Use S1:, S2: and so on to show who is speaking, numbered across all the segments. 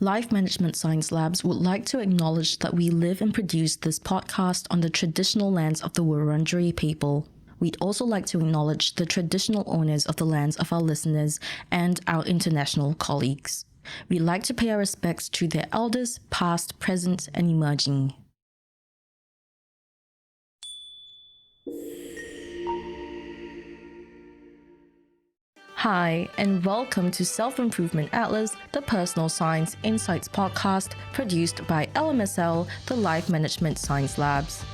S1: Life Management Science Labs would like to acknowledge that we live and produce this podcast on the traditional lands of the Wurundjeri people. We'd also like to acknowledge the traditional owners of the lands of our listeners and our international colleagues. We'd like to pay our respects to their elders, past, present, and emerging. Hi, and welcome to Self-Improvement Atlas, the Personal Science Insights podcast produced by LMSL, the Life Management Science Labs.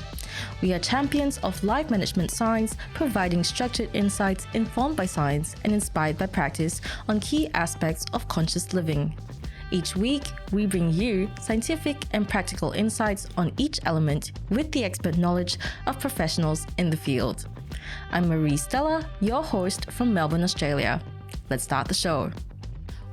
S1: We are champions of life management science, providing structured insights informed by science and inspired by practice on key aspects of conscious living. Each week, we bring you scientific and practical insights on each element with the expert knowledge of professionals in the field. I'm Marie Stella, your host from Melbourne, Australia. Let's start the show.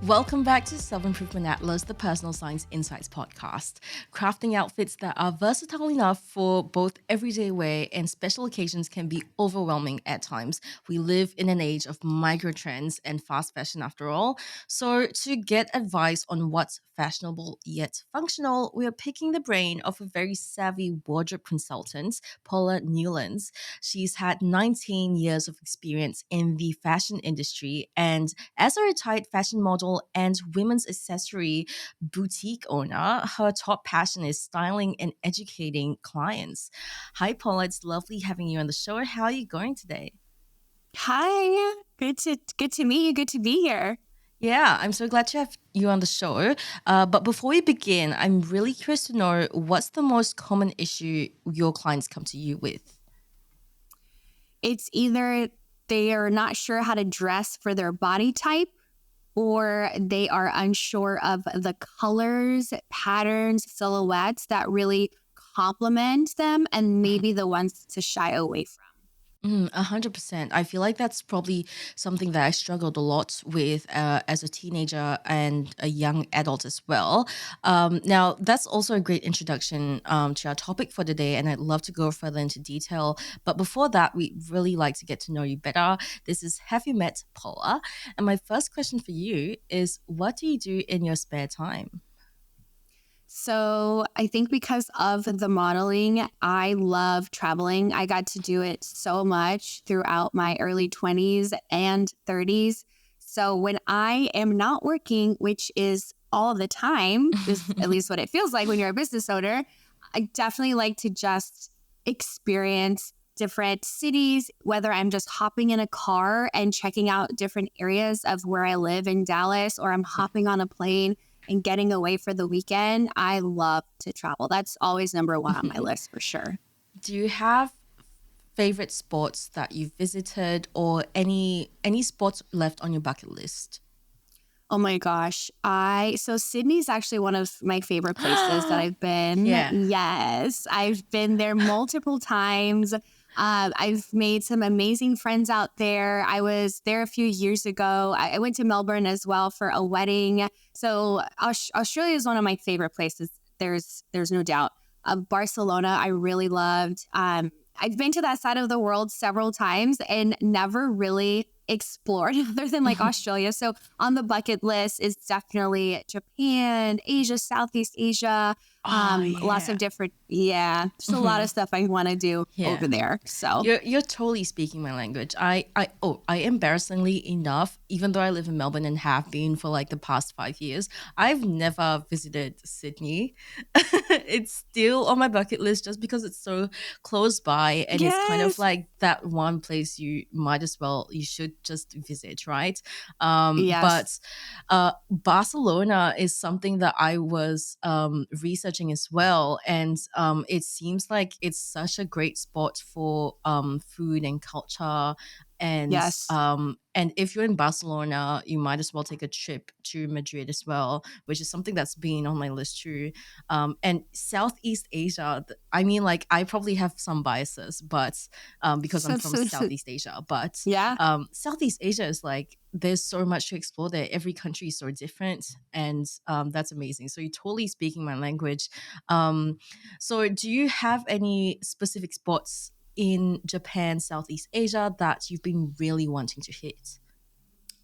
S1: Welcome back to Self-Improvement Atlas, the Personal Science Insights podcast, crafting outfits that are versatile enough for both everyday wear and special occasions can be overwhelming at times. We live in an age of micro trends and fast fashion after all. So to get advice on what's fashionable yet functional, we are picking the brain of a very savvy wardrobe consultant, Paula Newlands. She's had 19 years of experience in the fashion industry, and as a retired fashion model and women's accessory boutique owner, her top passion is styling and educating clients. Hi, Paula. It's lovely having you on the show. How are you going today?
S2: Hi, good to meet you. Good to be here.
S1: Yeah, I'm so glad to have you on the show. But before we begin, I'm really curious to know what's the most common issue your clients come to you with?
S2: It's either they are not sure how to dress for their body type, or they are unsure of the colors, patterns, silhouettes that really complement them, and maybe the ones to shy away from.
S1: 100%. I feel like that's probably something that I struggled a lot with as a teenager and a young adult as well. Now, that's also a great introduction to our topic for today, and I'd love to go further into detail. But before that, we really like to get to know you better. This is Have You Met Paula? And my first question for you is, what do you do in your spare time?
S2: So I think because of the modeling, I love traveling. I got to do it so much throughout my early 20s and 30s. So when I am not working, which is all the time, is at least what it feels like when you're a business owner, I definitely like to just experience different cities, whether I'm just hopping in a car and checking out different areas of where I live in Dallas, or I'm hopping on a plane and getting away for the weekend. I love to travel. That's always number one on my list for sure.
S1: Do you have favorite sports that you've visited or any sports left on your bucket list?
S2: Oh my gosh. So Sydney's actually one of my favorite places that I've been.
S1: Yeah.
S2: Yes, I've been there multiple times. I've made some amazing friends out there. I was there a few years ago. I went to Melbourne as well for a wedding. So Australia is one of my favorite places. There's no doubt. Barcelona, I really loved. I've been to that side of the world several times and never really explored other than like Australia. So on the bucket list is definitely Japan, Asia, Southeast Asia.
S1: Oh,
S2: Lots
S1: yeah.
S2: of different, just a lot of stuff I want to do
S1: Yeah.
S2: over there. So
S1: You're totally speaking my language. I embarrassingly enough, even though I live in Melbourne and have been for like the past 5 years, I've never visited Sydney. It's still on my bucket list just because it's so close by and it's kind of
S2: yes,
S1: like that one place you should just visit, right?
S2: yes.
S1: But Barcelona is something that I was researching as well, and it seems like it's such a great spot for food and culture.
S2: Yes.
S1: And if you're in Barcelona, you might as well take a trip to Madrid as well, which is something that's been on my list too. And Southeast Asia, I mean, like I probably have some biases, but because I'm
S2: So,
S1: from
S2: so, so
S1: Southeast Asia, but
S2: yeah.
S1: Southeast Asia is like there's so much to explore there. Every country is so different, and that's amazing. So you're totally speaking my language. So do you have any specific spots in Japan, Southeast Asia that you've been really wanting to hit?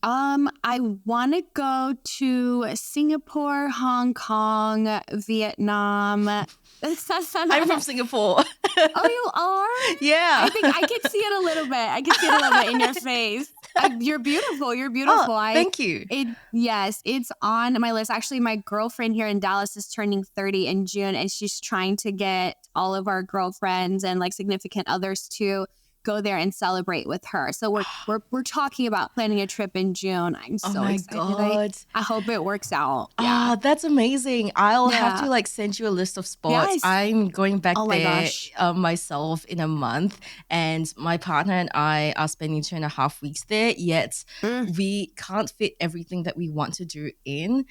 S2: I want to go to Singapore, Hong Kong, Vietnam.
S1: I'm from Singapore.
S2: Oh, you are?
S1: Yeah.
S2: I think I can see it a little bit. I can see it a little bit in your face. You're beautiful. You're
S1: Oh,
S2: beautiful.
S1: thank you.
S2: Yes, it's on my list. Actually, my girlfriend here in Dallas is turning 30 in June, and she's trying to get all of our girlfriends and like significant others to go there and celebrate with her. So we're talking about planning a trip in June. I'm
S1: Oh
S2: so
S1: my
S2: excited.
S1: God.
S2: I hope it works out. Yeah.
S1: Ah, that's amazing. I'll have to
S2: Yeah.
S1: like send you a list of spots.
S2: Yes.
S1: I'm going back
S2: Oh my
S1: there
S2: gosh.
S1: myself in a month, and my partner and I are spending 2.5 weeks there, yet
S2: Mm.
S1: we can't fit everything that we want to do in.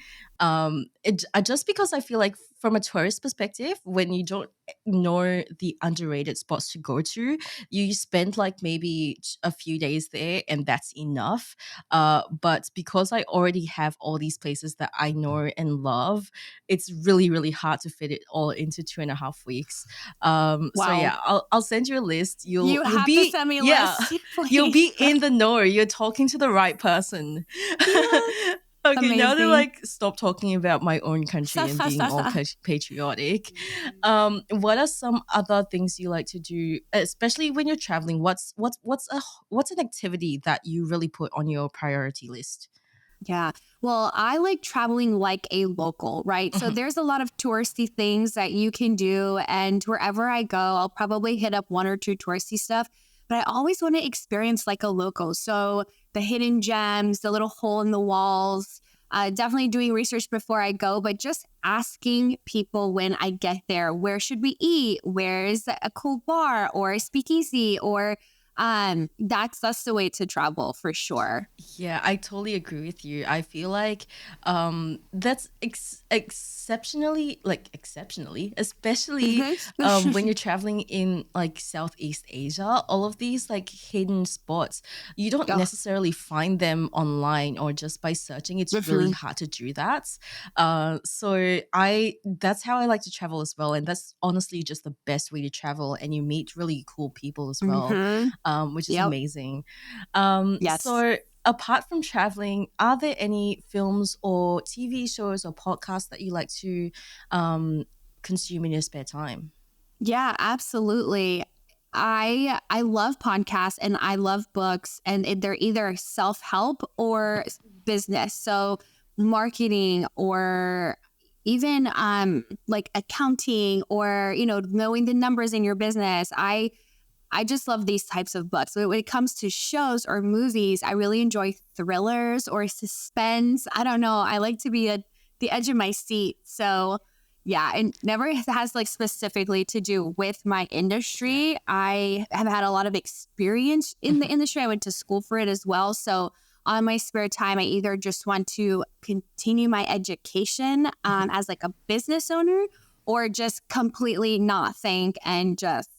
S1: Just because I feel like from a tourist perspective, when you don't know the underrated spots to go to, you spend like maybe a few days there and that's enough. But because I already have all these places that I know and love, it's really, really hard to fit it all into 2.5 weeks. So
S2: Wow.
S1: yeah, I'll send you a list.
S2: You
S1: You'll
S2: have to
S1: be
S2: send me a
S1: yeah,
S2: list,
S1: you'll
S2: please.
S1: be in the know. You're talking to the right person.
S2: Yeah.
S1: Okay, now to
S2: Amazing.
S1: like stop talking about my own country and being all patriotic, what are some other things you like to do, especially when you're traveling? What's an activity that you really put on your priority list?
S2: Yeah. Well, I like traveling like a local, right? So
S1: Mhm.
S2: there's a lot of touristy things that you can do. And wherever I go, I'll probably hit up one or two touristy stuff. But I always want to experience like a local. So the hidden gems, the little hole in the walls, definitely doing research before I go, but just asking people when I get there, where should we eat? Where is a cool bar or a speakeasy or that's the way to travel for sure.
S1: Yeah, I totally agree with you. I feel like that's exceptionally, especially when
S2: Mhm.
S1: you're traveling in like Southeast Asia, all of these like hidden spots, you don't
S2: Oh,
S1: necessarily find them online or just by searching. It's really
S2: mhm,
S1: hard to do that. So I that's how I like to travel as well, and that's honestly just the best way to travel, and you meet really cool people as well,
S2: mhm.
S1: which is
S2: Yep.
S1: amazing.
S2: Yes.
S1: So apart from traveling, are there any films or TV shows or podcasts that you like to um, consume in your spare time?
S2: Yeah, absolutely. I love podcasts and I love books and they're either self-help or business. So marketing or even like accounting or knowing the numbers in your business. I just love these types of books. So when it comes to shows or movies, I really enjoy thrillers or suspense. I don't know. I like to be at the edge of my seat. So yeah, it never has like specifically to do with my
S1: Yeah.
S2: industry. I have had a lot of experience in the industry. I went to school for it as well. So on my spare time, I either just want to continue my education as like a business owner or just completely not think and just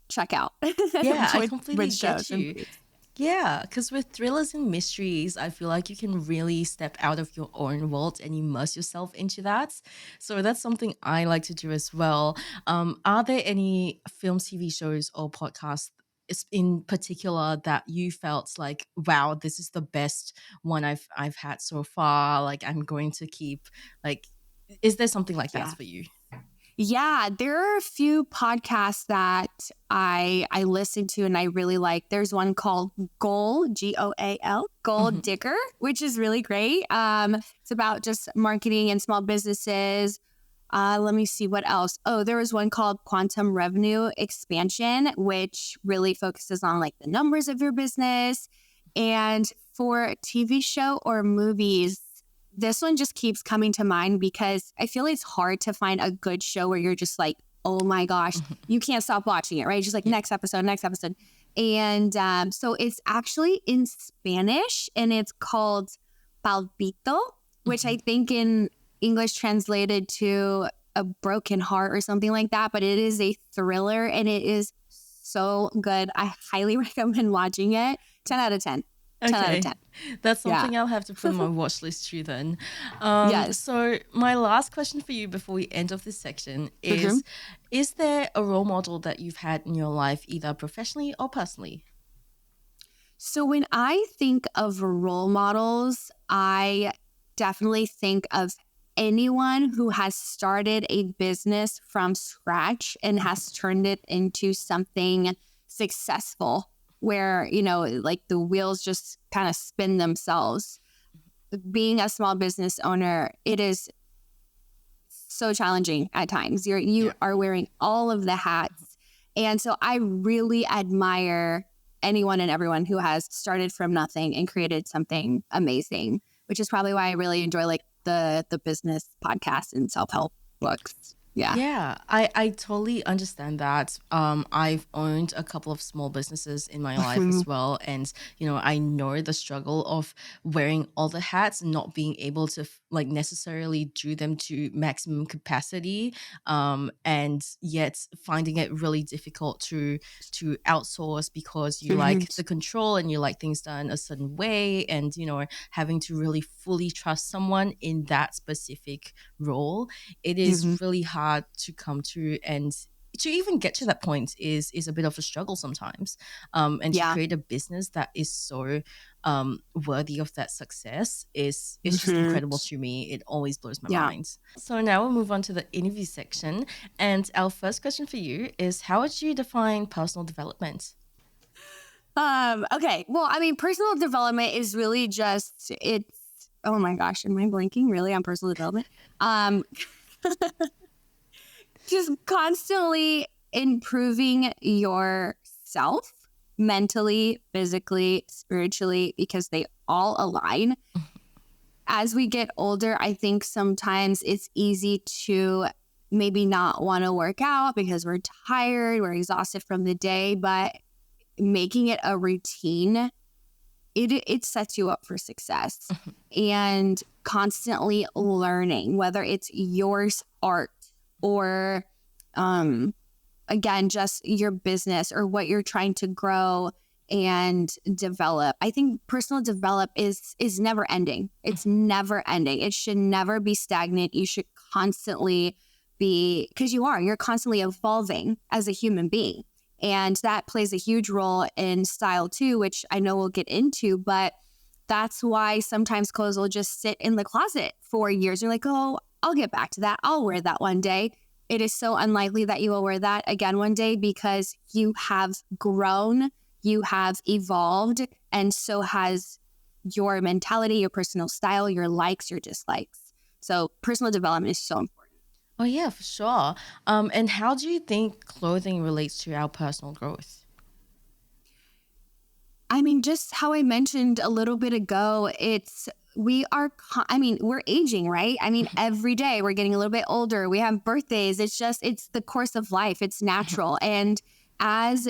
S2: check out
S1: Yeah, I completely
S2: with
S1: get
S2: shows and
S1: you.
S2: movies.
S1: Yeah, because with thrillers and mysteries, I feel like you can really step out of your own world and immerse yourself into that. So that's something I like to do as well. Are there any films, TV shows, or podcasts in particular that you felt like, wow, this is the best one I've had so far? Like I'm going to keep like, is there something like that
S2: Yeah.
S1: for you?
S2: Yeah, there are a few podcasts that I listen to and I really like. There's one called Goal, Goal
S1: Hmm.
S2: Digger, which is really great. It's about just marketing and small businesses. Let me see what else. Oh, there was one called Quantum Revenue Expansion, which really focuses on like the numbers of your business. And for a TV show or movies, this one just keeps coming to mind because I feel it's hard to find a good show where you're just like, oh my gosh,
S1: Hmm.
S2: you can't stop watching it, right? Just like
S1: Yeah.
S2: next episode, next episode. And so it's actually in Spanish and it's called Palpito, which I
S1: Hmm.
S2: think in English translated to a broken heart or something like that. But it is a thriller and it is so good. I highly recommend watching it. 10 out of 10. 10 out of
S1: Okay,
S2: 10.
S1: that's
S2: Yeah.
S1: something I'll have to put on my watch list too then.
S2: Yes.
S1: So my last question for you before we end off this section
S2: Mhm.
S1: is there a role model that you've had in your life, either professionally or personally?
S2: So when I think of role models, I definitely think of anyone who has started a business from scratch and has turned it into something successful where, like the wheels just kind of spin themselves. Being a small business owner, it is so challenging at times. You are wearing all of the hats. And so I really admire anyone and everyone who has started from nothing and created something amazing, which is probably why I really enjoy like the business podcasts and self-help books. Yeah.
S1: Yeah, I totally understand that. I've owned a couple of small businesses in my life as well, and I know the struggle of wearing all the hats and not being able to like necessarily do them to maximum capacity, and yet finding it really difficult to outsource because you like the control and you like things done a certain way, and having to really fully trust someone in that specific role. It is really hard to come to, and to even get to that point is a bit of a struggle sometimes, and to
S2: Yeah.
S1: create a business that is so worthy of that success is just incredible to me. It always blows my
S2: Yeah.
S1: mind. So now we'll move on to the interview section, and our first question for you is, how would you define personal development?
S2: Okay. Well, I mean, personal development is really oh my gosh, am I blinking really on personal development? Just constantly improving yourself mentally, physically, spiritually, because they all align. As we get older, I think sometimes it's easy to maybe not want to work out because we're tired, we're exhausted from the day, but making it a routine, it sets you up for success. And constantly learning, whether it's yours art or again, just your business or what you're trying to grow and develop. I think personal develop is never ending. It's never ending. It should never be stagnant. You should constantly be, because you're constantly evolving as a human being. And that plays a huge role in style too, which I know we'll get into, but that's why sometimes clothes will just sit in the closet for years. You're like, oh, I'll get back to that. I'll wear that one day. It is so unlikely that you will wear that again one day because you have grown, you have evolved, and so has your mentality, your personal style, your likes, your dislikes. So personal development is so important.
S1: Oh yeah, for sure. And how do you think clothing relates to our personal growth?
S2: I mean, just how I mentioned a little bit ago, we're aging, right? I mean, every day we're getting a little bit older. We have birthdays. It's the course of life. It's natural. And as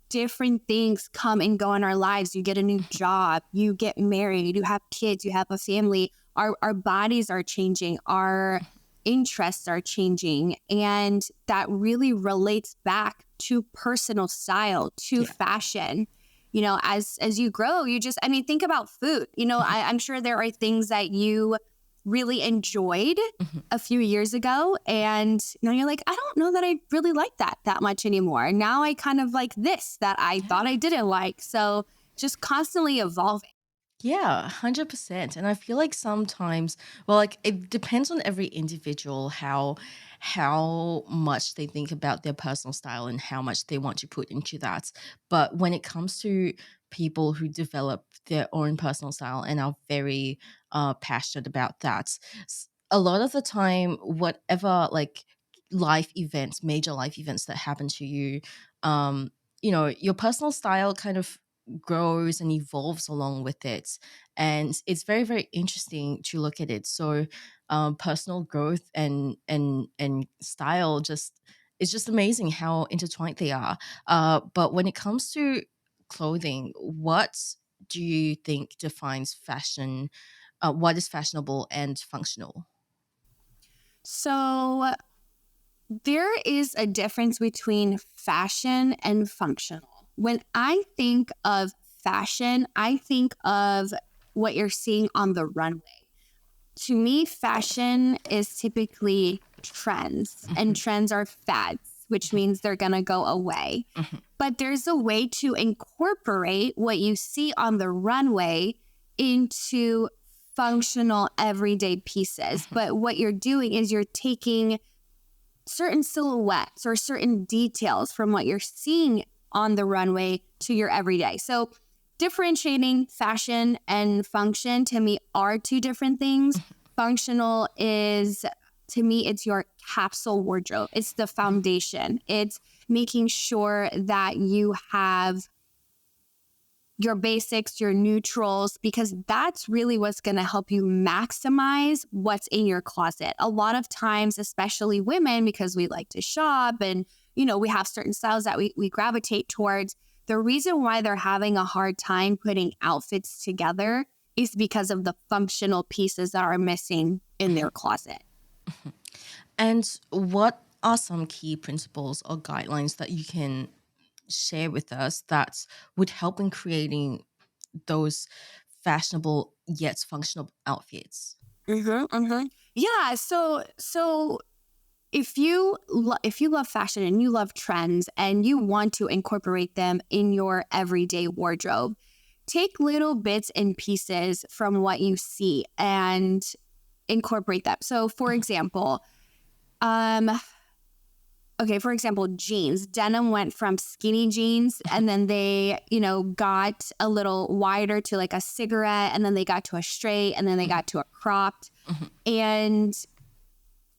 S2: different things come and go in our lives, you get a new job, you get married, you have kids, you have a family, our bodies are changing, our interests are changing. And that really relates back to personal style, to fashion. As you grow, think about food. I'm sure there are things that you really enjoyed a few years ago. And now you're like, I don't know that I really like that much anymore. Now I kind of like this that I thought I didn't like. So just constantly evolving.
S1: Yeah, 100%. And I feel like sometimes, well, like it depends on every individual how much they think about their personal style and how much they want to put into that. But when it comes to people who develop their own personal style and are very passionate about that, a lot of the time, whatever like major life events that happen to you, um, your personal style kind of grows and evolves along with it, and it's very, very interesting to look at it. So personal growth and style just, it's just amazing how intertwined they are. But when it comes to clothing, what do you think defines fashion? What is fashionable and functional?
S2: So there is a difference between fashion and functional. When I think of fashion, I think of what you're seeing on the runway. To me, fashion is typically trends, and trends are fads. which means they're going to go away. But there's a way to incorporate what you see on the runway into functional everyday pieces. But what you're doing is you're taking certain silhouettes or certain details from what you're seeing on the runway to your everyday. So differentiating fashion and function to me are two different things. Functional is, to me, it's your capsule wardrobe. It's the foundation. It's making sure that you have your basics, your neutrals, because that's really what's going to help you maximize what's in your closet. A lot of times, especially women, because we like to shop and, we have certain styles that we gravitate towards. The reason why they're having a hard time putting outfits together is because of the functional pieces that are missing in their closet.
S1: And what are some key principles or guidelines that you can share with us that would help in creating those fashionable yet functional outfits?
S2: Yeah. So if you love fashion and you love trends and you want to incorporate them in your everyday wardrobe, take little bits and pieces from what you see and incorporate them. So, for example, jeans. Denim went from skinny jeans and then they, got a little wider to like a cigarette, and then they got to a straight, and then they got to a cropped. And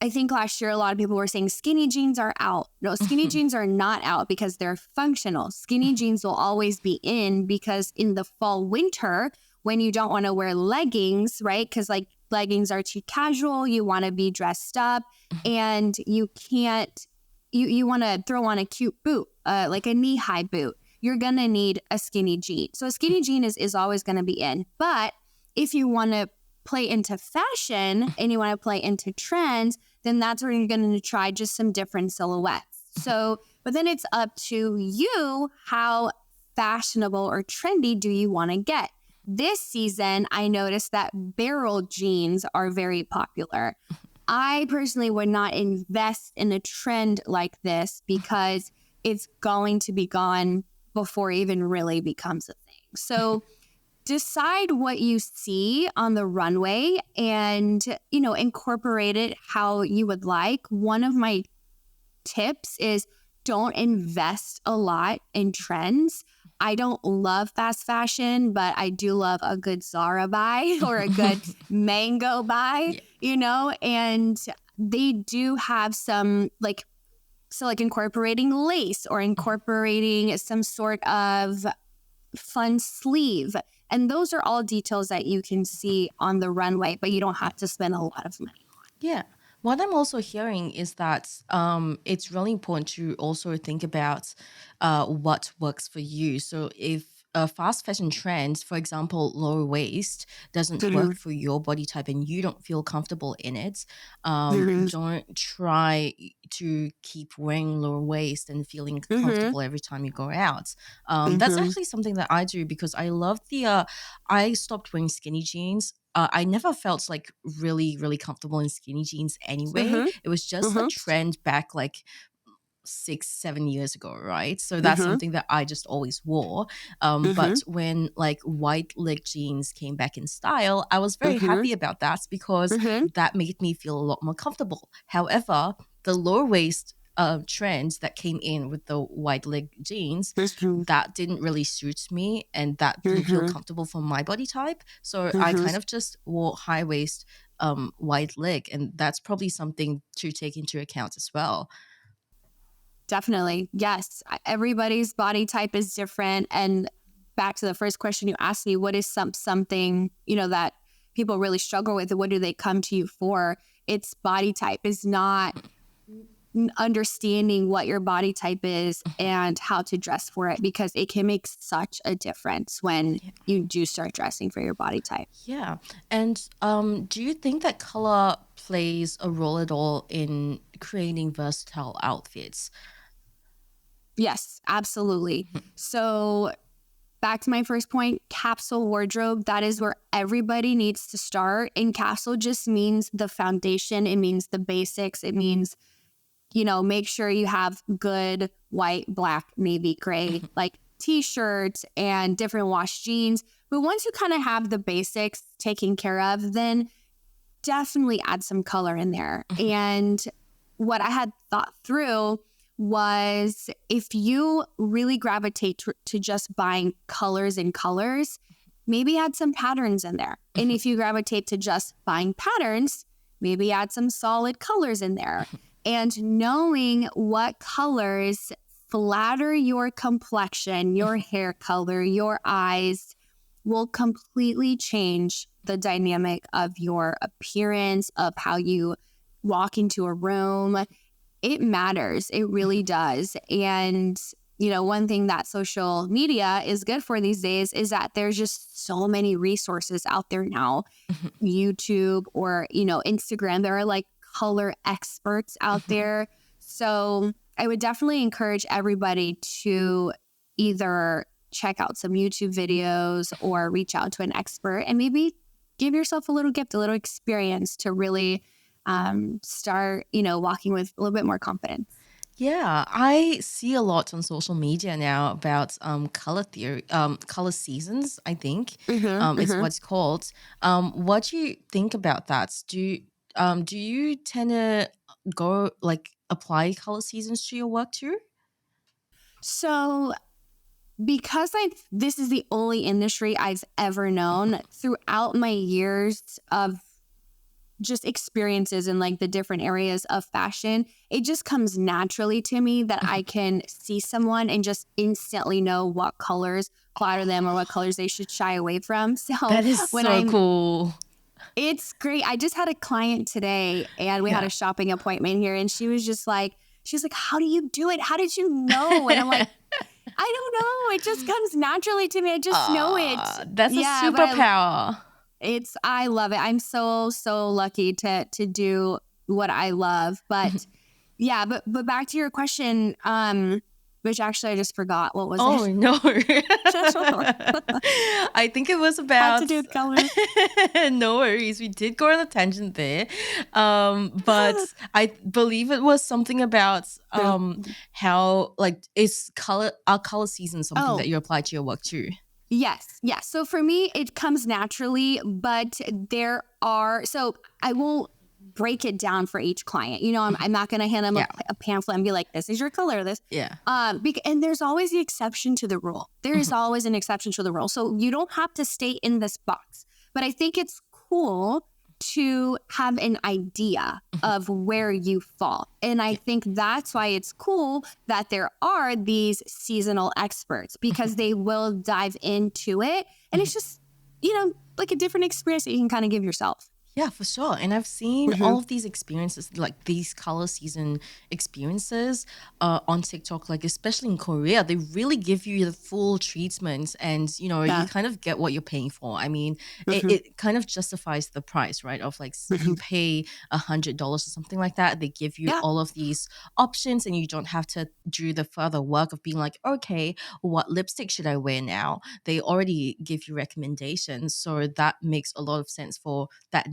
S2: I think last year a lot of people were saying skinny jeans are out. No, skinny jeans are not out because they're functional. Skinny jeans will always be in because in the fall, winter, when you don't want to wear leggings, right? Because like leggings are too casual, you want to be dressed up, and you can't. You want to throw on a cute boot, like a knee-high boot. You're going to need a skinny jean. So a skinny jean is always going to be in. But if you want to play into fashion and you want to play into trends, then that's where you're going to try just some different silhouettes. So, but then it's up to you, how fashionable or trendy do you want to get? This season, I noticed that barrel jeans are very popular. I personally would not invest in a trend like this because it's going to be gone before it even really becomes a thing. So decide what you see on the runway and, incorporate it how you would like. One of my tips is don't invest a lot in trends. I don't love fast fashion, but I do love a good Zara buy or a good Mango buy, and they do have some like incorporating lace or incorporating some sort of fun sleeve. And those are all details that you can see on the runway, but you don't have to spend a lot of money on.
S1: Yeah. What I'm also hearing is that it's really important to also think about what works for you. So if a fast fashion trend, for example, lower waist, doesn't work for your body type and you don't feel comfortable in it, don't try to keep wearing lower waist and feeling comfortable every time you go out. That's actually something that I do because I love I stopped wearing skinny jeans. I never felt like really, really comfortable in skinny jeans anyway. It was just a trend back like 6-7 years ago, right? So that's something that I just always wore. But when like wide leg jeans came back in style, I was very happy about that because that made me feel a lot more comfortable. However, the lower waist trend that came in with the wide leg jeans, that didn't really suit me and that didn't feel comfortable for my body type. So I kind of just wore high waist wide leg, and that's probably something to take into account as well.
S2: Definitely. Yes. Everybody's body type is different. And back to the first question you asked me, what is something, that people really struggle with? What do they come to you for? It's body type. Is not understanding what your body type is and how to dress for it, because it can make such a difference when you do start dressing for your body type.
S1: Yeah. And do you think that color plays a role at all in creating versatile outfits?
S2: Yes, absolutely. So back to my first point, capsule wardrobe, that is where everybody needs to start. And capsule just means the foundation. It means the basics. It means make sure you have good white, black, navy, gray, like t-shirts and different wash jeans. But once you kind of have the basics taken care of, then definitely add some color in there. And what I had thought through was if you really gravitate to just buying colors and colors, maybe add some patterns in there. And if you gravitate to just buying patterns, maybe add some solid colors in there. And knowing what colors flatter your complexion, your hair color, your eyes will completely change the dynamic of your appearance, of how you walk into a room. It matters. It really does. And, one thing that social media is good for these days is that there's just so many resources out there now. YouTube or, Instagram, there are like color experts out there. So I would definitely encourage everybody to either check out some YouTube videos or reach out to an expert and maybe give yourself a little gift, a little experience to really start, walking with a little bit more confidence.
S1: Yeah, I see a lot on social media now about color theory, color seasons, I think is what it's called. What do you think about that? Do you tend to go like apply color seasons to your work too?
S2: So because this is the only industry I've ever known, throughout my years of just experiences in like the different areas of fashion, it just comes naturally to me that I can see someone and just instantly know what colors flatter them or what colors they should shy away from. So
S1: That is so cool.
S2: It's great. I just had a client today and we had a shopping appointment here, and she was like, how do you do it? How did you know? And I'm like, I don't know. It just comes naturally to me. I just know it.
S1: That's a superpower.
S2: I love it. I'm so lucky to do what I love. But but back to your question, which actually I just forgot. What was it?
S1: Oh no. I think it was about
S2: had to do with color.
S1: No worries. We did go on a tangent there. But I believe it was something about how like our color season something that you apply to your work too.
S2: Yes. So for me, it comes naturally, but so I won't break it down for each client. I'm not going to hand them a pamphlet and be like, this is your color, this.
S1: Yeah.
S2: And there's always the exception to the rule. There is always an exception to the rule. So you don't have to stay in this box. But I think it's cool to have an idea of where you fall. And I think that's why it's cool that there are these seasonal experts, because they will dive into it. And it's just, like a different experience that you can kind of give yourself.
S1: Yeah, for sure. And I've seen all of these experiences, like these color season experiences on TikTok, like especially in Korea, they really give you the full treatment and, you kind of get what you're paying for. I mean, it kind of justifies the price, right? Of like you pay $100 or something like that. They give you all of these options and you don't have to do the further work of being like, okay, what lipstick should I wear now? They already give you recommendations. So that makes a lot of sense for that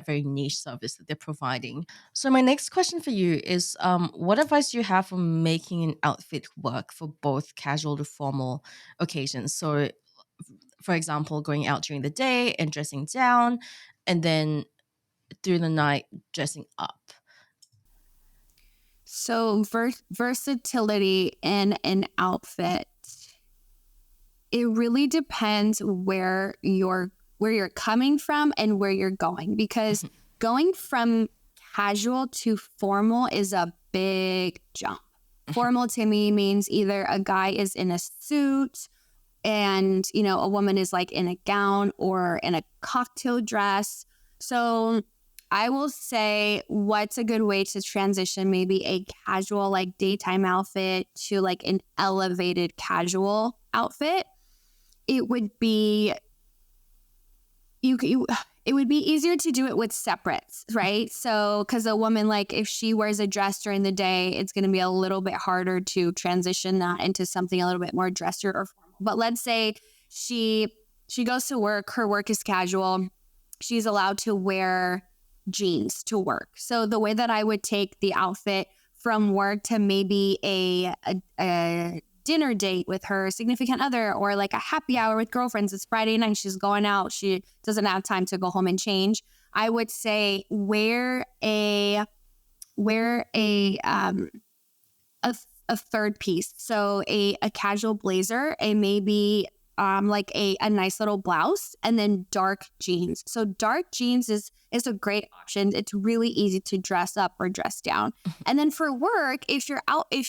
S1: very niche service that they're providing. So my next question for you is, what advice do you have for making an outfit work for both casual to formal occasions? So, for example, going out during the day and dressing down, and then through the night dressing up.
S2: So versatility in an outfit, it really depends where you're coming from and where you're going, because going from casual to formal is a big jump. Formal to me means either a guy is in a suit and, a woman is like in a gown or in a cocktail dress. So I will say, what's a good way to transition maybe a casual like daytime outfit to like an elevated casual outfit? It would be it would be easier to do it with separates, right? So, because a woman, like if she wears a dress during the day, it's going to be a little bit harder to transition that into something a little bit more dressier or formal. But let's say she goes to work, her work is casual. She's allowed to wear jeans to work. So the way that I would take the outfit from work to maybe a dinner date with her significant other, or like a happy hour with girlfriends. It's Friday night. She's going out. She doesn't have time to go home and change. I would say wear a third piece. So a casual blazer, a maybe like a nice little blouse, and then dark jeans. So dark jeans is a great option. It's really easy to dress up or dress down. And then for work, if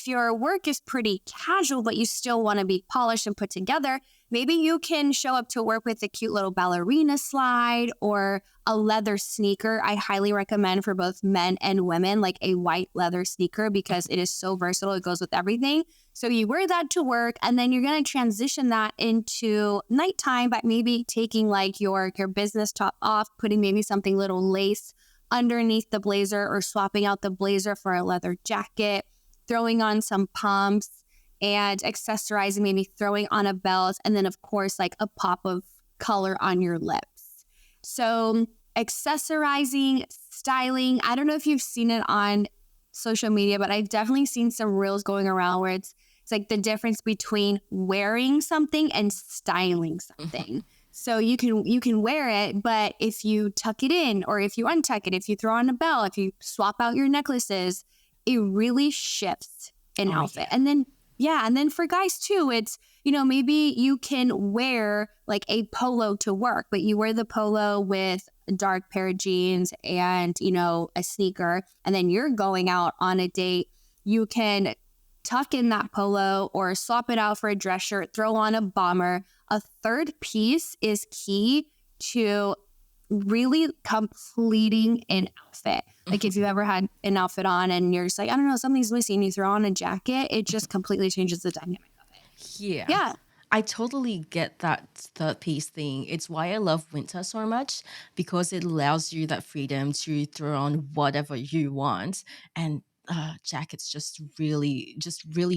S2: your work is pretty casual, but you still want to be polished and put together, maybe you can show up to work with a cute little ballerina slide or a leather sneaker. I highly recommend for both men and women, like a white leather sneaker, because it is so versatile. It goes with everything. So you wear that to work, and then you're going to transition that into nighttime by maybe taking like your business top off, putting maybe something little lace underneath the blazer, or swapping out the blazer for a leather jacket, throwing on some pumps and accessorizing, maybe throwing on a belt, and then of course like a pop of color on your lips. So accessorizing, styling, I don't know if you've seen it on social media, but I've definitely seen some reels going around where it's like the difference between wearing something and styling something. So you can wear it, but if you tuck it in, or if you untuck it, if you throw on a belt, if you swap out your necklaces, it really shifts an outfit. Yeah. And then for guys too, it's, maybe you can wear like a polo to work, but you wear the polo with a dark pair of jeans and, a sneaker, and then you're going out on a date. You can tuck in that polo or swap it out for a dress shirt, throw on a bomber. A third piece is key to really completing an outfit. Like if you've ever had an outfit on and you're just like, I don't know, something's missing, you throw on a jacket, it just completely changes the dynamic of it.
S1: Yeah. I totally get that third piece thing. It's why I love winter so much, because it allows you that freedom to throw on whatever you want. And jackets just really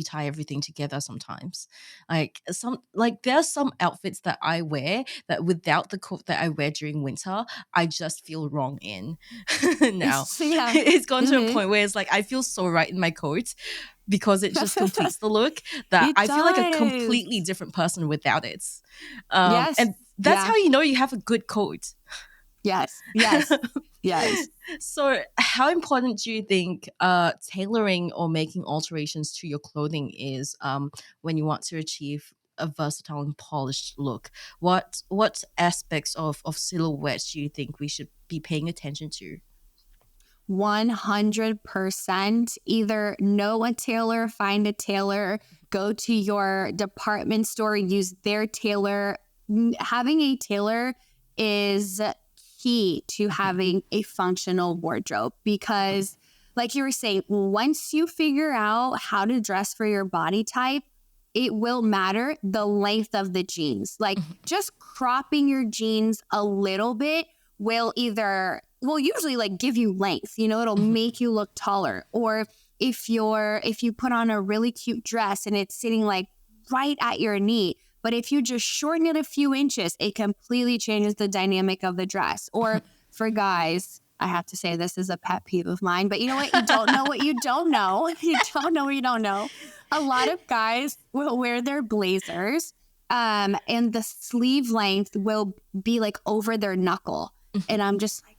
S1: tie everything together sometimes. There's some outfits that I wear that without the coat that I wear during winter, I just feel wrong in. Now
S2: Yeah.
S1: it's gone to a point where it's like I feel so right in my coat, because it just completes the look, that I feel like a completely different person without it.
S2: Yes.
S1: And that's how you know you have a good coat.
S2: Yes.
S1: So how important do you think tailoring or making alterations to your clothing is when you want to achieve a versatile and polished look? What aspects of silhouette do you think we should be paying attention to?
S2: 100%. Either know a tailor, find a tailor, go to your department store, use their tailor. Having a tailor is key to having a functional wardrobe, because like you were saying, once you figure out how to dress for your body type, it will matter the length of the jeans. Like just cropping your jeans a little bit will usually like give you length, it'll make you look taller. Or if you put on a really cute dress and it's sitting like right at your knee, but if you just shorten it a few inches, it completely changes the dynamic of the dress. Or for guys, I have to say this is a pet peeve of mine, but you know what? You don't know what you don't know. You don't know what you don't know. A lot of guys will wear their blazers and the sleeve length will be like over their knuckle. And I'm just like,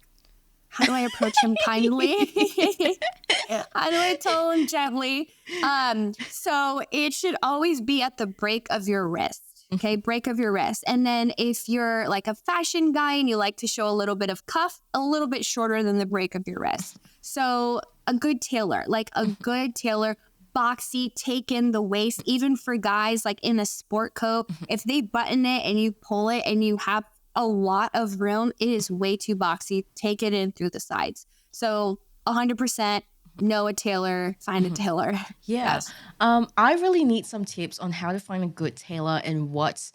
S2: how do I approach him kindly? How do I tell him gently? So it should always be at the break of your wrist. Okay, break of your wrist. And then if you're like a fashion guy and you like to show a little bit of cuff, a little bit shorter than the break of your wrist. So a good tailor, boxy, take in the waist, even for guys like in a sport coat, if they button it and you pull it and you have a lot of room, it is way too boxy. Take it in through the sides. So 100% know a tailor, find a tailor.
S1: Yeah.
S2: Yes.
S1: I really need some tips on how to find a good tailor and what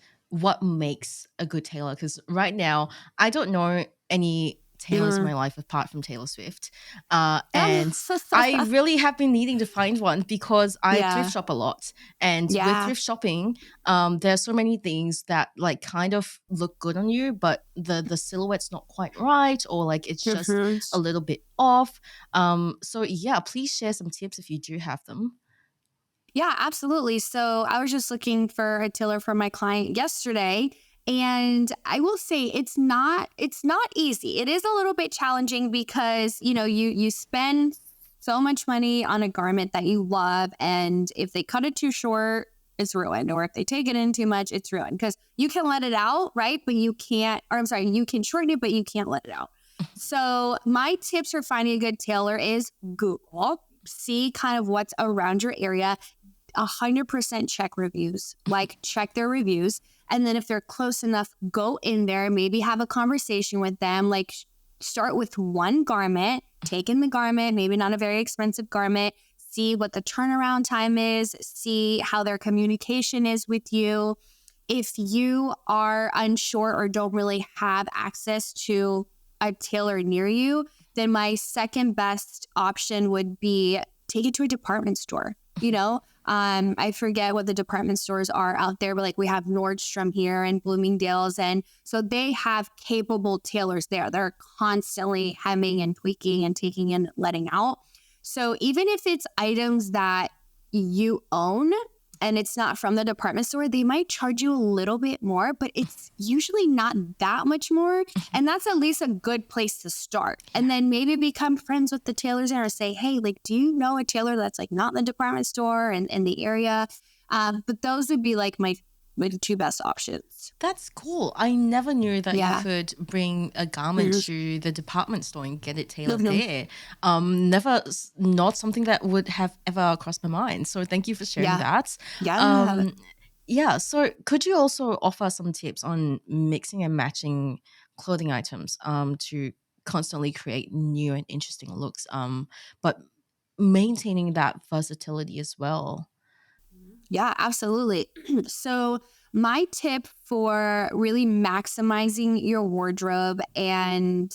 S1: makes a good tailor, because right now I don't know any tailors in my life apart from Taylor Swift. And I really have been needing to find one because I thrift shop a lot. And with thrift shopping, there are so many things that like kind of look good on you, but the silhouette's not quite right, or like it's just a little bit off. So yeah, please share some tips if you do have them.
S2: Yeah, absolutely. So I was just looking for a tailor for my client yesterday, and I will say it's not easy. It is a little bit challenging because, you spend so much money on a garment that you love, and if they cut it too short, it's ruined, or if they take it in too much, it's ruined, because you can let it out, right? But you can't, or I'm sorry, you can shorten it, but you can't let it out. So my tips for finding a good tailor is Google, see kind of what's around your area, 100% check reviews, like check their reviews. And then if they're close enough, go in there, maybe have a conversation with them, like start with one garment, take in the garment, maybe not a very expensive garment, see what the turnaround time is, see how their communication is with you. If you are unsure or don't really have access to a tailor near you, then my second best option would be take it to a department store. I forget what the department stores are out there, but like we have Nordstrom here and Bloomingdale's. And so they have capable tailors there. They're constantly hemming and tweaking and taking in, letting out. So even if it's items that you own and it's not from the department store, they might charge you a little bit more, but it's usually not that much more. And that's at least a good place to start. And then maybe become friends with the tailors there, or say, hey, like, do you know a tailor that's like not in the department store and in the area? But those would be like my two best options.
S1: That's cool. I never knew that you could bring a garment to the department store and get it tailored there. Not something that would have ever crossed my mind. So thank you for sharing that. Yeah. So could you also offer some tips on mixing and matching clothing items to constantly create new and interesting looks, but maintaining that versatility as well?
S2: Yeah, absolutely. So my tip for really maximizing your wardrobe and,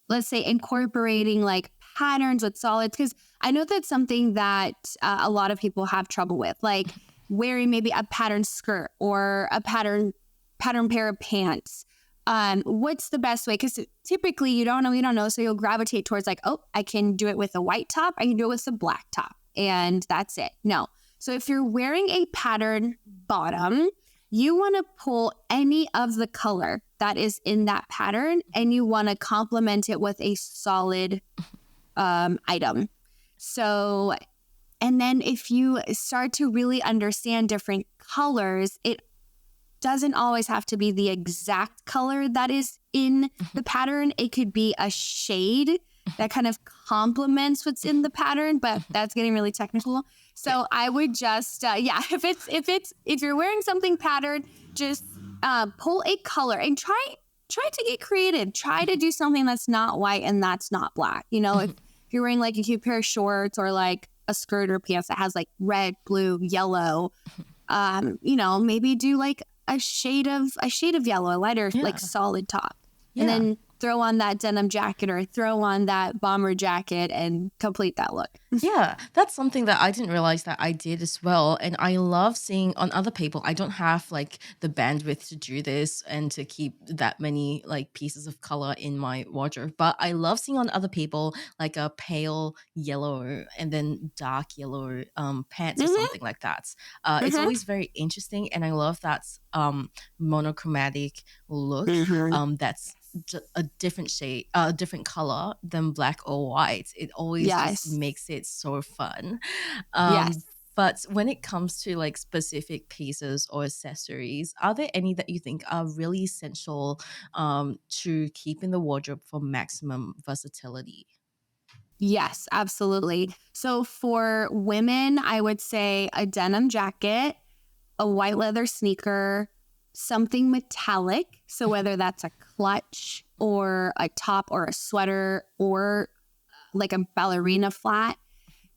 S2: let's say, incorporating like patterns with solids, because I know that's something that a lot of people have trouble with, like wearing maybe a pattern skirt or a pattern pair of pants. What's the best way? Because typically you don't know. So you'll gravitate towards like, oh, I can do it with a white top. I can do it with a black top. And that's it. No. So if you're wearing a pattern bottom, you want to pull any of the color that is in that pattern, and you want to complement it with a solid item. So, and then if you start to really understand different colors, it doesn't always have to be the exact color that is in the pattern. It could be a shade that kind of complements what's in the pattern, but that's getting really technical. So I would just, if you're wearing something patterned, just pull a color and try to get creative. Try to do something that's not white and that's not black. If you're wearing like a cute pair of shorts or like a skirt or pants that has like red, blue, yellow, maybe do like a shade of yellow, a lighter, like solid top. And then throw on that denim jacket or throw on that bomber jacket and complete that look.
S1: Yeah, that's something that I didn't realize that I did as well. And I love seeing on other people. I don't have like the bandwidth to do this and to keep that many like pieces of color in my wardrobe. But I love seeing on other people like a pale yellow and then dark yellow pants or something like that. It's always very interesting. And I love that monochromatic look that's a different shade, a different color than black or white. It always just makes it so fun. But when it comes to like specific pieces or accessories, are there any that you think are really essential to keep in the wardrobe for maximum versatility?
S2: Yes, absolutely. So for women, I would say a denim jacket, a white leather sneaker, something metallic. So whether that's a clutch or a top or a sweater or like a ballerina flat,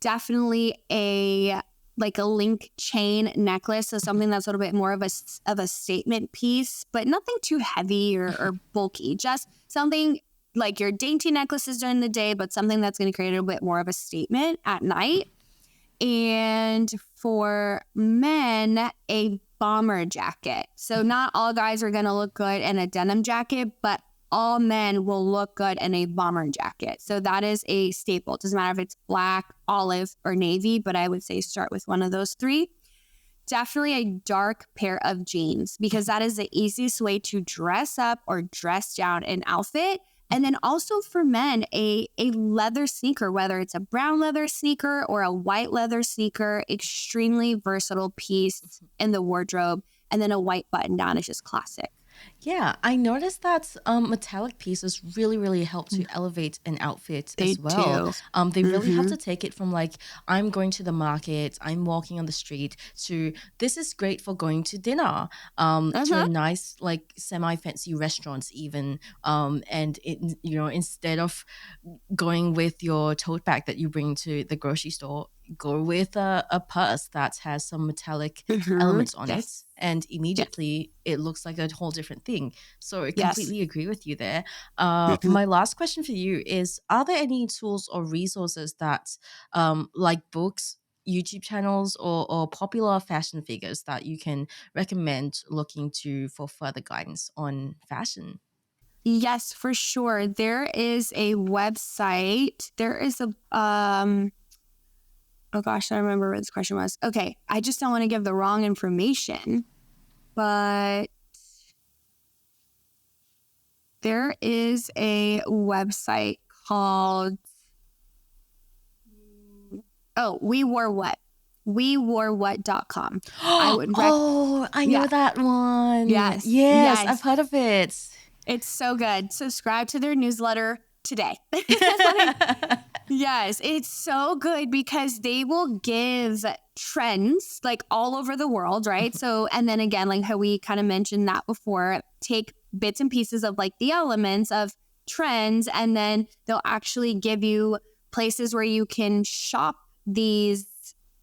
S2: definitely a link chain necklace. So something that's a little bit more of a statement piece, but nothing too heavy or bulky. Just something like your dainty necklaces during the day, but something that's going to create a bit more of a statement at night. And for men, a bomber jacket. So not all guys are going to look good in a denim jacket, but all men will look good in a bomber jacket. So that is a staple. It doesn't matter if it's black, olive, or navy, but I would say start with one of those three. Definitely a dark pair of jeans, because that is the easiest way to dress up or dress down an outfit. And then also for men, a leather sneaker, whether it's a brown leather sneaker or a white leather sneaker, extremely versatile piece in the wardrobe. And then a white button down is just classic.
S1: Yeah, I noticed that metallic pieces really, really help to elevate an outfit as well.
S2: Do.
S1: They really have to take it from like, I'm going to the market, I'm walking on the street, to this is great for going to dinner, to a nice like semi-fancy restaurants even. And it, you know, instead of going with your tote bag that you bring to the grocery store, go with a purse that has some metallic elements on it, and immediately it looks like a whole different thing. So I completely agree with you there. My last question for you is, are there any tools or resources that like books, YouTube channels, or popular fashion figures that you can recommend looking to for further guidance on fashion?
S2: Yes, for sure. There is a website. There is a oh gosh, I don't remember what this question was. Okay, I just don't want to give the wrong information, but there is a website called We Wore What. WeWoreWhat.com. I
S1: know that one. Yes, I've heard of it.
S2: It's so good. Subscribe to their newsletter today. Yes, it's so good because they will give trends like all over the world, right? So, and then again, like how we kind of mentioned that before, take bits and pieces of like the elements of trends, and then they'll actually give you places where you can shop these,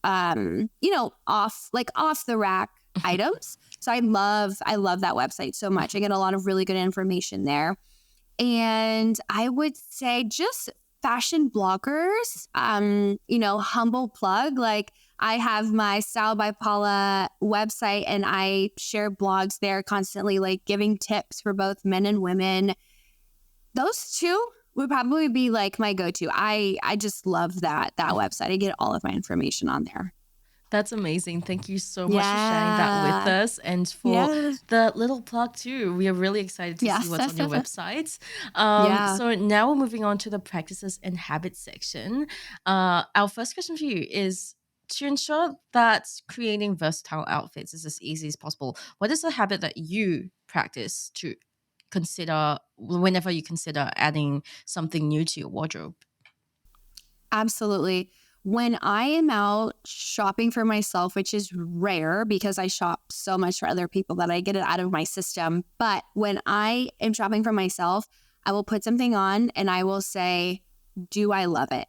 S2: off the rack items. So I love that website so much. I get a lot of really good information there. And I would say just fashion bloggers, humble plug. Like I have my Style by Paula website and I share blogs there constantly, like giving tips for both men and women. Those two would probably be like my go-to. I just love that website. I get all of my information on there.
S1: That's amazing. Thank you so much for sharing that with us, and for the little plug too. We are really excited to see what's on your website. So now we're moving on to the practices and habits section. Our first question for you is, to ensure that creating versatile outfits is as easy as possible, what is a habit that you practice to consider whenever you consider adding something new to your wardrobe?
S2: Absolutely. When I am out shopping for myself, which is rare because I shop so much for other people that I get it out of my system. But when I am shopping for myself, I will put something on and I will say, do I love it?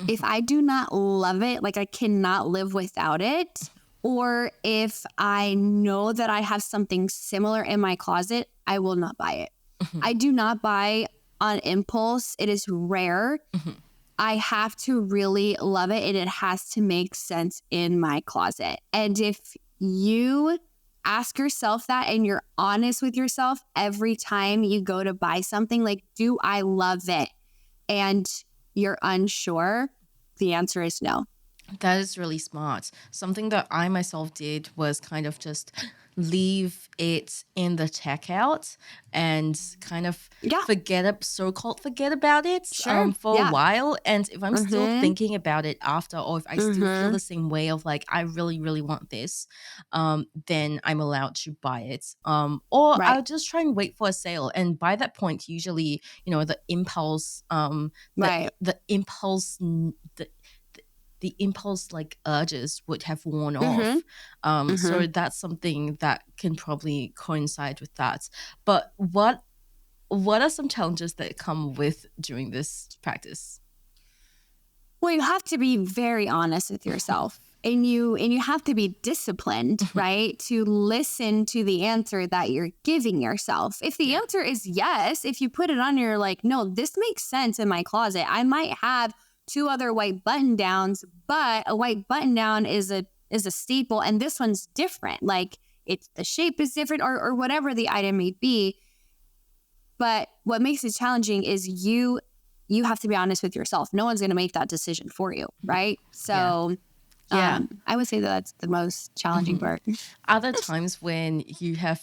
S2: If I do not love it, like I cannot live without it, or if I know that I have something similar in my closet, I will not buy it. I do not buy on impulse. It is rare. I have to really love it and it has to make sense in my closet. And if you ask yourself that and you're honest with yourself every time you go to buy something, like, do I love it? And you're unsure, the answer is no.
S1: That is really smart. Something that I myself did was kind of just leave it in the checkout and kind of forget about it for a while. And if I'm still thinking about it after, or if I still feel the same way of like, I really, really want this, then I'm allowed to buy it. Or I'll just try and wait for a sale. And by that point, usually, the impulse, the impulse like urges would have worn off. So that's something that can probably coincide with that. But what are some challenges that come with doing this practice?
S2: Well, you have to be very honest with yourself. you have to be disciplined, right? To listen to the answer that you're giving yourself. If the answer is yes, if you put it on, you're like, no, this makes sense in my closet. I might have 2 other white button downs, but a white button down is a staple, and this one's different. Like it's the shape is different, or whatever the item may be. But what makes it challenging is you have to be honest with yourself. No one's going to make that decision for you, right? So.
S1: Yeah.
S2: I would say that's the most challenging part.
S1: Other times when you have,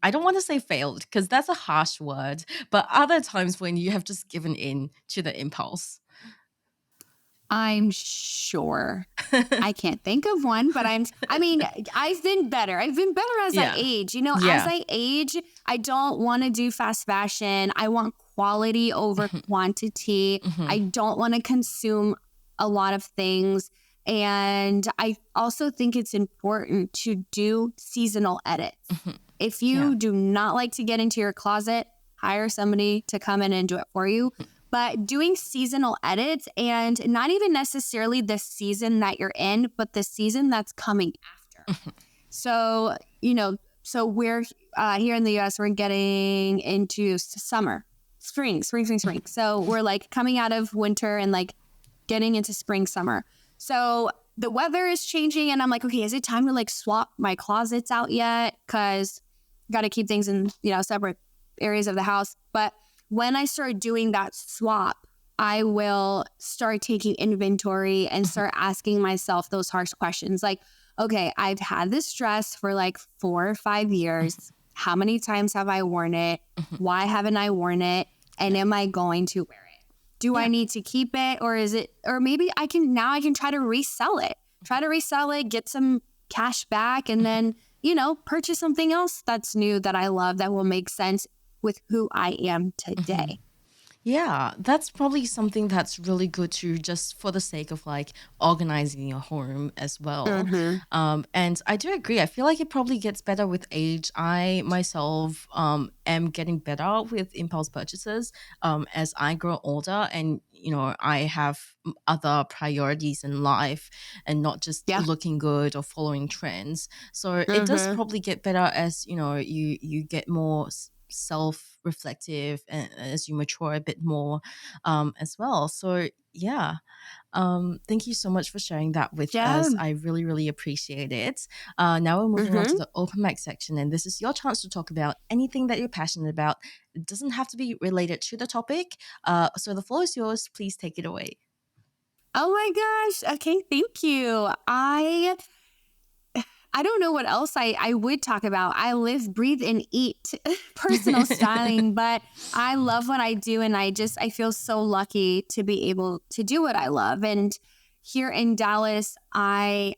S1: I don't want to say failed because that's a harsh word, but other times when you have just given in to the impulse.
S2: I'm sure. I can't think of one, but I've been better. I've been better as I age. As I age, I don't want to do fast fashion. I want quality over quantity. I don't want to consume a lot of things. And I also think it's important to do seasonal edits. If you do not like to get into your closet, hire somebody to come in and do it for you. But doing seasonal edits, and not even necessarily the season that you're in, but the season that's coming after. So, we're here in the US, we're getting into summer, spring. So we're like coming out of winter and like getting into spring, summer. So the weather is changing and I'm like, okay, is it time to like swap my closets out yet? Because got to keep things in, separate areas of the house. But when I start doing that swap, I will start taking inventory and start asking myself those harsh questions. Like, okay, I've had this dress for like 4 or 5 years. How many times have I worn it? Why haven't I worn it? And am I going to wear it? Do I need to keep it, or maybe I can try to resell it. Get some cash back, and then, purchase something else that's new that I love that will make sense with who I am today.
S1: Yeah, that's probably something that's really good to just for the sake of like organizing your home as well. And I do agree. I feel like it probably gets better with age. I myself am getting better with impulse purchases as I grow older, and I have other priorities in life and not just looking good or following trends. So it does probably get better as you get more self-reflective and as you mature a bit more as well. So thank you so much for sharing that with us. I really, really appreciate it. Now we're moving on to the open mic section, and this is your chance to talk about anything that you're passionate about. It doesn't have to be related to the topic. So the floor is yours. Please take it away.
S2: Oh my gosh. Okay, thank you. I don't know what else I would talk about. I live, breathe, and eat personal styling, but I love what I do. And I feel so lucky to be able to do what I love. And here in Dallas, I'm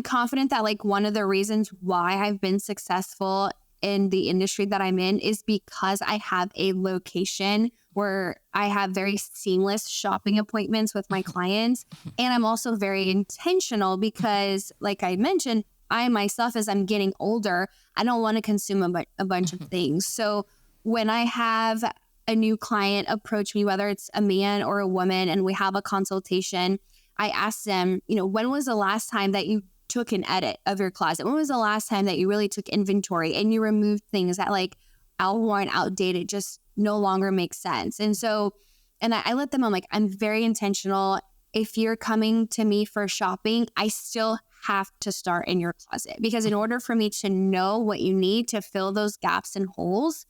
S2: confident that like one of the reasons why I've been successful in the industry that I'm in is because I have a location where I have very seamless shopping appointments with my clients. And I'm also very intentional because, like I mentioned, I myself, as I'm getting older, I don't want to consume a bunch of things. So when I have a new client approach me, whether it's a man or a woman, and we have a consultation, I ask them, when was the last time that you took an edit of your closet? When was the last time that you really took inventory and you removed things that like outworn, outdated, just no longer make sense? And so, and I let them know, like, I'm very intentional. If you're coming to me for shopping, I still have to start in your closet, because in order for me to know what you need to fill those gaps and holes,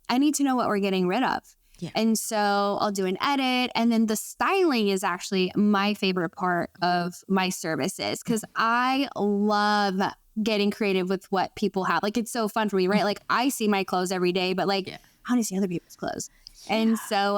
S2: I need to know what we're getting rid of. Yeah. And so I'll do an edit, and then the styling is actually my favorite part of my services, because I love getting creative with what people have. Like, it's so fun for me, right? Like, I see my clothes every day, but like, how do you see other people's clothes? Yeah. And so,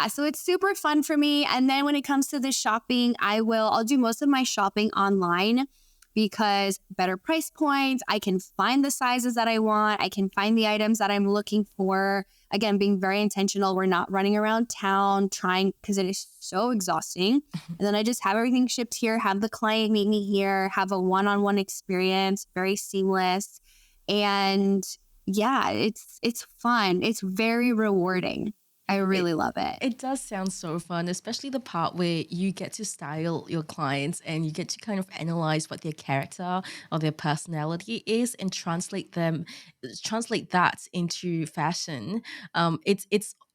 S2: so it's super fun for me. And then when it comes to the shopping, I'll do most of my shopping online, because better price points, I can find the sizes that I want. I can find the items that I'm looking for. Again, being very intentional. We're not running around town trying, because it is so exhausting. And then I just have everything shipped here, have the client meet me here, have a one-on-one experience, very seamless. And yeah, it's fun. It's very rewarding. I really love it.
S1: It does sound so fun, especially the part where you get to style your clients and you get to kind of analyze what their character or their personality is and translate that into fashion.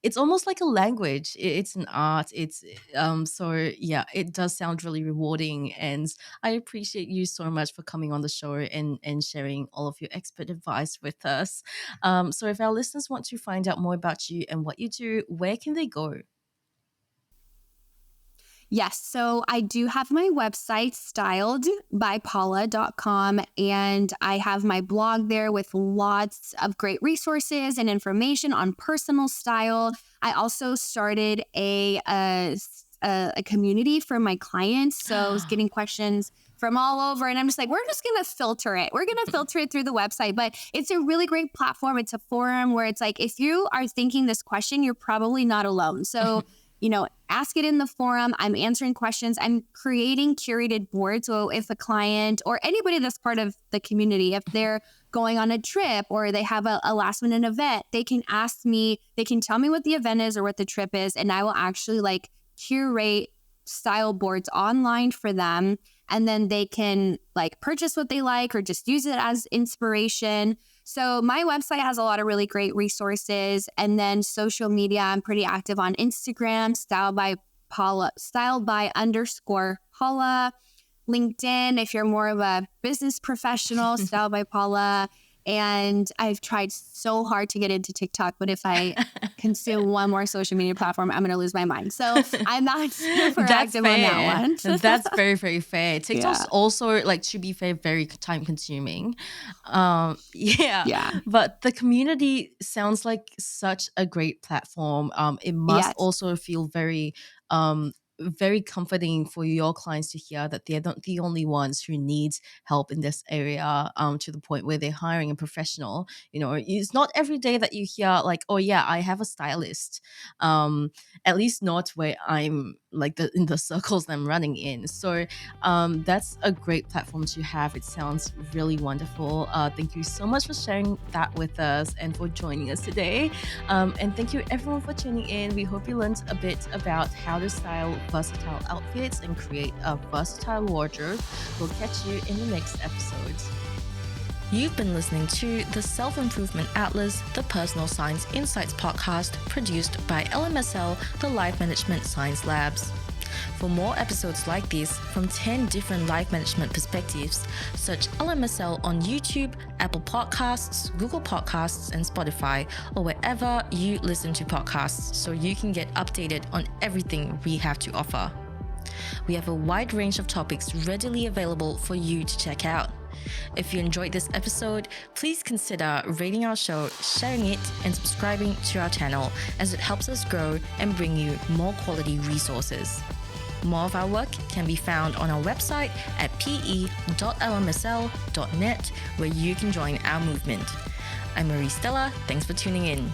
S1: It's almost like a language. It's an art. So yeah, it does sound really rewarding, and I appreciate you so much for coming on the show and sharing all of your expert advice with us. So if our listeners want to find out more about you and what you do, where can they go?
S2: Yes. So I do have my website, styledbypaula.com, and I have my blog there with lots of great resources and information on personal style. I also started a community for my clients. So I was getting questions from all over, and I'm just like, we're just going to filter it. We're going to filter it through the website, but it's a really great platform. It's a forum where it's like, if you are thinking this question, you're probably not alone. So ask it in the forum. I'm answering questions. I'm creating curated boards. So if a client or anybody that's part of the community, if they're going on a trip or they have a last minute event, they can ask me, they can tell me what the event is or what the trip is. And I will actually curate style boards online for them. And then they can purchase what they like or just use it as inspiration. So my website has a lot of really great resources. And then social media, I'm pretty active on Instagram, styled by _Paula. LinkedIn, if you're more of a business professional, styled by Paula. And I've tried so hard to get into TikTok, but if I consume one more social media platform, I'm going to lose my mind. So I'm not super active on that one.
S1: That's very, very fair. TikTok's also, to be fair, very time consuming. Yeah. But the community sounds like such a great platform. It must also feel very very comforting for your clients to hear that they're not the only ones who needs help in this area, to the point where they're hiring a professional. It's not every day that you hear oh yeah, I have a stylist, at least not where I'm in the circles that I'm running in. So that's a great platform to have. It sounds really wonderful. Thank you so much for sharing that with us and for joining us today, and thank you everyone for tuning in. We hope you learned a bit about how to style versatile outfits and create a versatile wardrobe. We'll catch you in the next episode. You've been listening to the Self-Improvement Atlas, the Personal Science Insights podcast produced by LMSL, the Life Management Science Labs. For more episodes like this from 10 different life management perspectives, search LMSL on YouTube, Apple Podcasts, Google Podcasts, and Spotify, or wherever you listen to podcasts, so you can get updated on everything we have to offer. We have a wide range of topics readily available for you to check out. If you enjoyed this episode, please consider rating our show, sharing it, and subscribing to our channel, as it helps us grow and bring you more quality resources. More of our work can be found on our website at pe.lmsl.net, where you can join our movement. I'm Marie Stella. Thanks for tuning in.